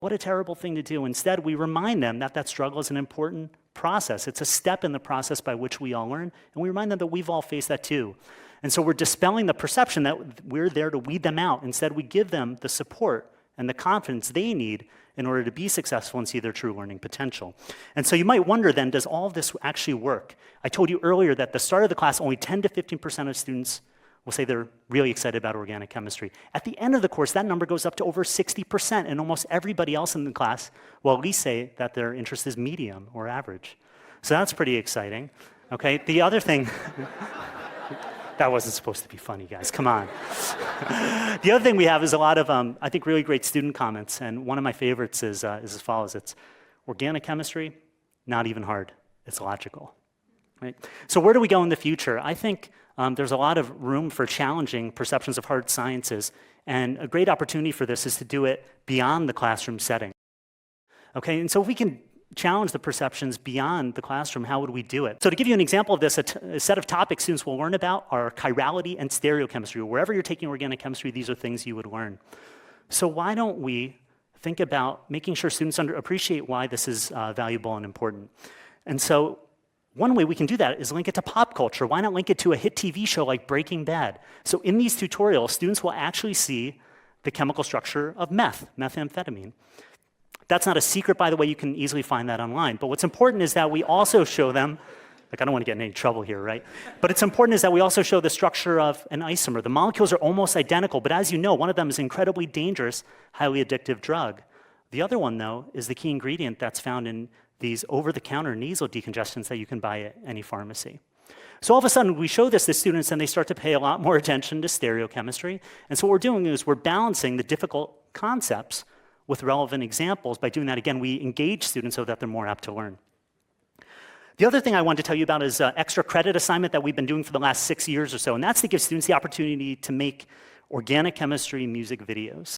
What a terrible thing to do. Instead, we remind them that that struggle is an important process. It's a step in the process by which we all learn, and we remind them that we've all faced that too. And so we're dispelling the perception that we're there to weed them out. Instead, we give them the support and the confidence they need in order to be successful and see their true learning potential. And so you might wonder then, does all of this actually work? I told you earlier that at the start of the class, only 10 to 15% of students will say they're really excited about organic chemistry. At the end of the course, that number goes up to over 60%, and almost everybody else in the class will at least say that their interest is medium or average. So that's pretty exciting. Okay, the other thing, that wasn't supposed to be funny, guys, come on. The other thing we have is a lot of, I think, really great student comments, and one of my favorites is as follows. It's organic chemistry, not even hard, it's logical. Right? So where do we go in the future? I think there's a lot of room for challenging perceptions of hard sciences, and a great opportunity for this is to do it beyond the classroom setting. Okay, and so if we can challenge the perceptions beyond the classroom, how would we do it? So to give you an example of this, a set of topics students will learn about are chirality and stereochemistry. Wherever you're taking organic chemistry, these are things you would learn. So why don't we think about making sure students appreciate why this is valuable and important? And so one way we can do that is link it to pop culture. Why not link it to a hit TV show like Breaking Bad? So in these tutorials, students will actually see the chemical structure of methamphetamine. That's not a secret, by the way. You can easily find that online. But what's important is that we also show them, like I don't want to get in any trouble here, right? But it's important is that we also show the structure of an isomer. The molecules are almost identical, but as you know, one of them is an incredibly dangerous, highly addictive drug. The other one, though, is the key ingredient that's found in these over-the-counter nasal decongestants that you can buy at any pharmacy. So all of a sudden, we show this to students, and they start to pay a lot more attention to stereochemistry. And so what we're doing is we're balancing the difficult concepts with relevant examples. By doing that, again, we engage students so that they're more apt to learn. The other thing I wanted to tell you about is an extra credit assignment that we've been doing for the last 6 years or so, and that's to give students the opportunity to make organic chemistry music videos.